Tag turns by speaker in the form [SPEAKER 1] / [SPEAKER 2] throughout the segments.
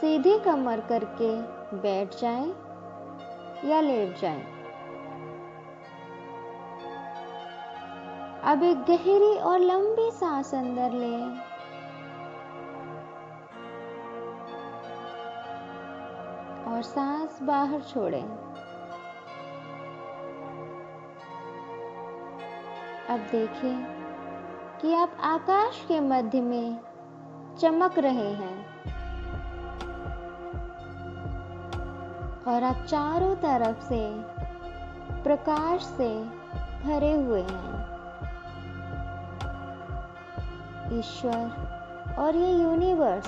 [SPEAKER 1] सीधी कमर करके बैठ जाएं या लेट जाएं। अब एक गहरी और लंबी सांस अंदर लें और सांस बाहर छोड़ें। अब देखें कि आप आकाश के मध्य में चमक रहे हैं और आप चारों तरफ से प्रकाश से भरे हुए हैं। ईश्वर और ये यूनिवर्स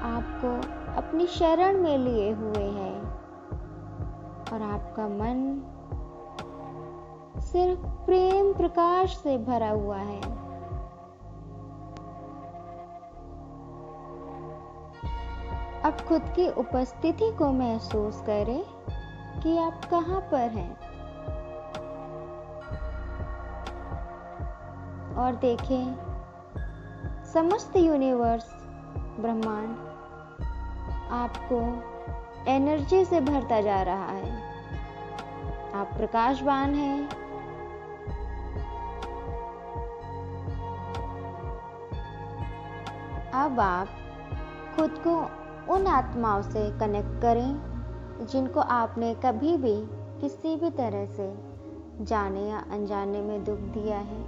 [SPEAKER 1] आपको अपनी शरण में लिए हुए हैं और आपका मन सिर्फ प्रेम प्रकाश से भरा हुआ है। अब खुद की उपस्थिति को महसूस करें कि आप कहाँ पर हैं और देखें समस्त यूनिवर्स ब्रह्मांड आपको एनर्जी से भरता जा रहा है। आप प्रकाशवान हैं। अब आप खुद को उन आत्माओं से कनेक्ट करें जिनको आपने कभी भी किसी भी तरह से जाने या अनजाने में दुख दिया है।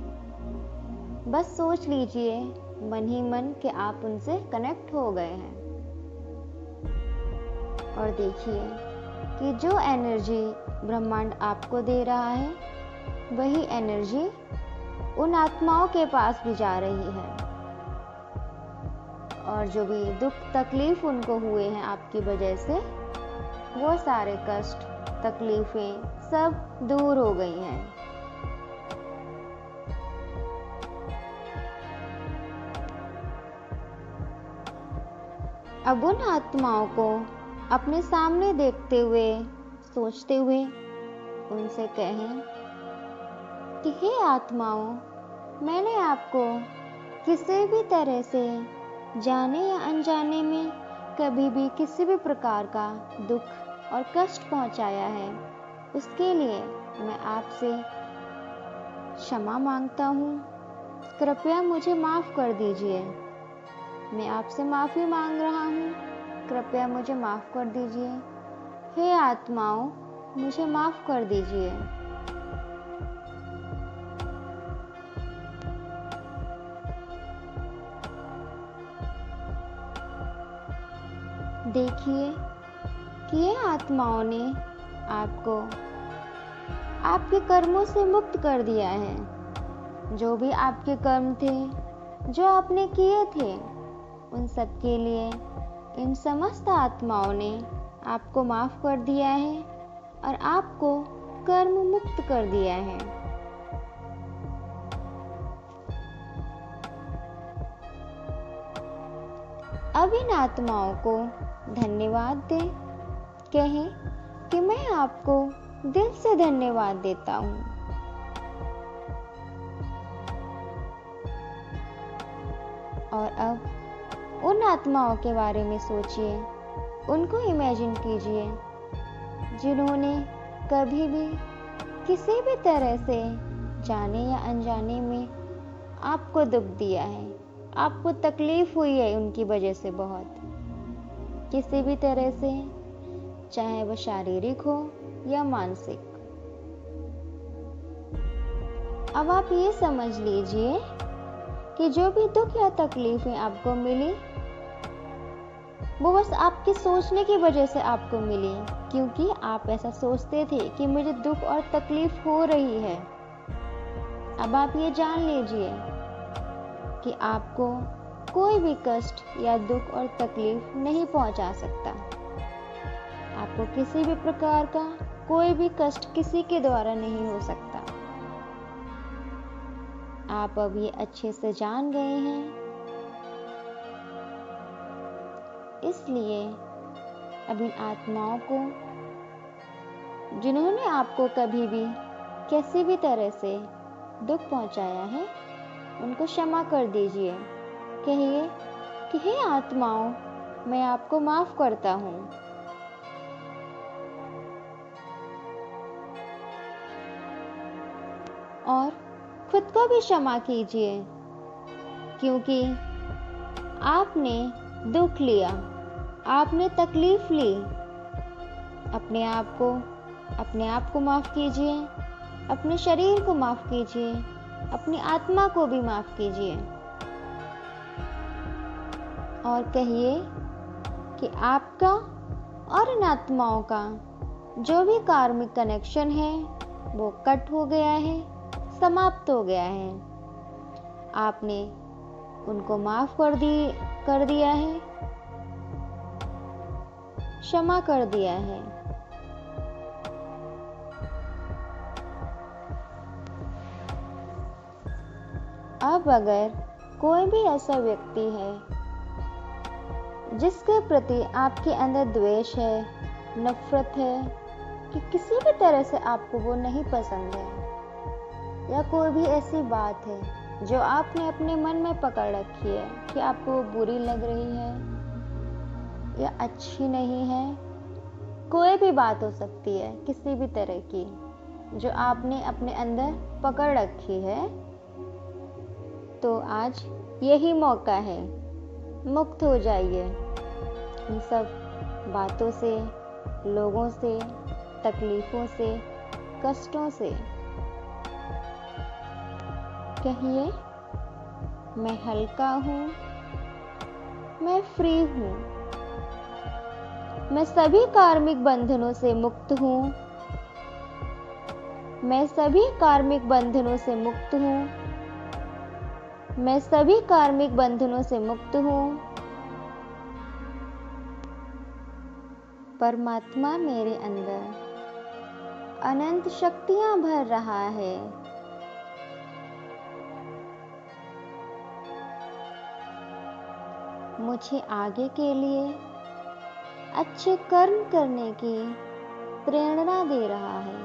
[SPEAKER 1] बस सोच लीजिए मन ही मन कि आप उनसे कनेक्ट हो गए हैं और देखिए कि जो एनर्जी ब्रह्मांड आपको दे रहा है वही एनर्जी उन आत्माओं के पास भी जा रही है और जो भी दुख तकलीफ उनको हुए हैं आपकी वजह से वो सारे कष्ट तकलीफें सब दूर हो गई हैं। अब उन आत्माओं को अपने सामने देखते हुए सोचते हुए उनसे कहें कि हे आत्माओं, मैंने आपको किसी भी तरह से जाने या अनजाने में कभी भी किसी भी प्रकार का दुख और कष्ट पहुंचाया है, उसके लिए मैं आपसे क्षमा मांगता हूँ। कृपया मुझे माफ़ कर दीजिए। मैं आपसे माफ़ी मांग रहा हूँ, कृपया मुझे माफ़ कर दीजिए। हे आत्माओं, मुझे माफ़ कर दीजिए। देखिए कि ये आत्माओं ने आपको आपके कर्मों से मुक्त कर दिया है। जो भी आपके कर्म थे, जो आपने किए थे, उन सब के लिए इन समस्त आत्माओं ने आपको माफ़ कर दिया है और आपको कर्म मुक्त कर दिया है। अब इन आत्माओं को धन्यवाद दें। कहें कि मैं आपको दिल से धन्यवाद देता हूँ। और अब उन आत्माओं के बारे में सोचिए, उनको इमेजिन कीजिए जिन्होंने कभी भी किसी भी तरह से जाने या अनजाने में आपको दुख दिया है, आपको तकलीफ हुई है उनकी वजह से बहुत, किसी भी तरह से, चाहे वह शारीरिक हो या मानसिक। अब आप ये समझ लीजिए कि जो भी दुख या तकलीफें आपको मिली वो बस आपके सोचने की वजह से आपको मिली, क्योंकि आप ऐसा सोचते थे कि मुझे दुख और तकलीफ हो रही है। अब आप ये जान लीजिए कि आपको कोई भी कष्ट या दुख और तकलीफ नहीं पहुंचा सकता। आपको किसी भी प्रकार का कोई भी कष्ट किसी के द्वारा नहीं हो सकता। आप अब ये अच्छे से जान गए हैं, इसलिए अब इन आत्माओं को जिन्होंने आपको कभी भी किसी भी तरह से दुख पहुंचाया है, उनको क्षमा कर दीजिए। कहिए कि हे आत्माओं, मैं आपको माफ करता हूँ। और खुद को भी क्षमा कीजिए, क्योंकि आपने दुख लिया, आपने तकलीफ ली। अपने आप को माफ कीजिए, अपने शरीर को माफ कीजिए, अपनी आत्मा को भी माफ कीजिए और कहिए कि आपका और इन आत्माओं का जो भी कार्मिक कनेक्शन है वो कट हो गया है, समाप्त हो गया है। आपने उनको माफ कर दिया है, क्षमा कर दिया है। अब अगर कोई भी ऐसा व्यक्ति है जिसके प्रति आपके अंदर द्वेष है, नफरत है, कि किसी भी तरह से आपको वो नहीं पसंद है, या कोई भी ऐसी बात है जो आपने अपने मन में पकड़ रखी है कि आपको वो बुरी लग रही है या अच्छी नहीं है, कोई भी बात हो सकती है किसी भी तरह की जो आपने अपने अंदर पकड़ रखी है, तो आज यही मौका है, मुक्त हो जाइए इन सब बातों से, लोगों से, तकलीफों से, कष्टों से। कहिए, मैं हल्का हूँ, मैं फ्री हूँ, मैं सभी कार्मिक बंधनों से मुक्त हूँ, मैं सभी कार्मिक बंधनों से मुक्त हूँ, मैं सभी कार्मिक बंधनों से मुक्त हूँ। परमात्मा मेरे अंदर अनंत शक्तियाँ भर रहा है। मुझे आगे के लिए अच्छे कर्म करने की प्रेरणा दे रहा है।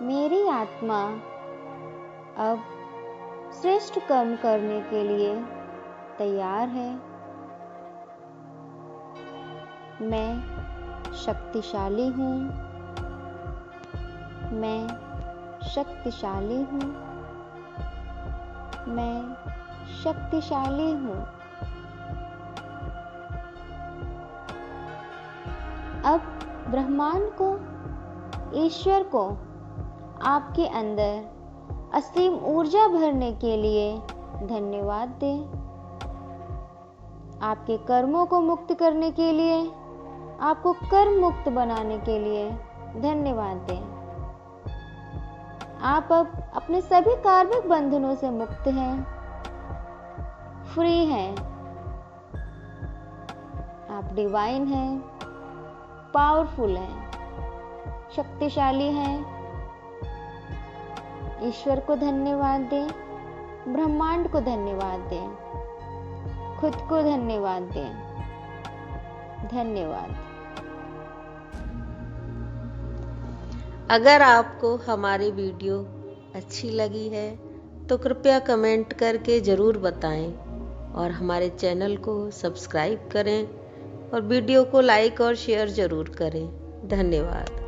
[SPEAKER 1] मेरी आत्मा अब श्रेष्ठ कर्म करने के लिए तैयार है। मैं शक्तिशाली हूँ, मैं शक्तिशाली हूँ, मैं शक्तिशाली हूँ। अब ब्रह्मांड को, ईश्वर को आपके अंदर असीम ऊर्जा भरने के लिए धन्यवाद दें। आपके कर्मों को मुक्त करने के लिए, आपको कर्म मुक्त बनाने के लिए धन्यवाद दें। आप अब अपने सभी कार्मिक बंधनों से मुक्त हैं, फ्री हैं। आप डिवाइन हैं, पावरफुल हैं, शक्तिशाली हैं। ईश्वर को धन्यवाद दें, ब्रह्मांड को धन्यवाद दें, खुद को धन्यवाद दें। धन्यवाद।
[SPEAKER 2] अगर आपको हमारी वीडियो अच्छी लगी है तो कृपया कमेंट करके ज़रूर बताएं और हमारे चैनल को सब्सक्राइब करें और वीडियो को लाइक और शेयर ज़रूर करें। धन्यवाद।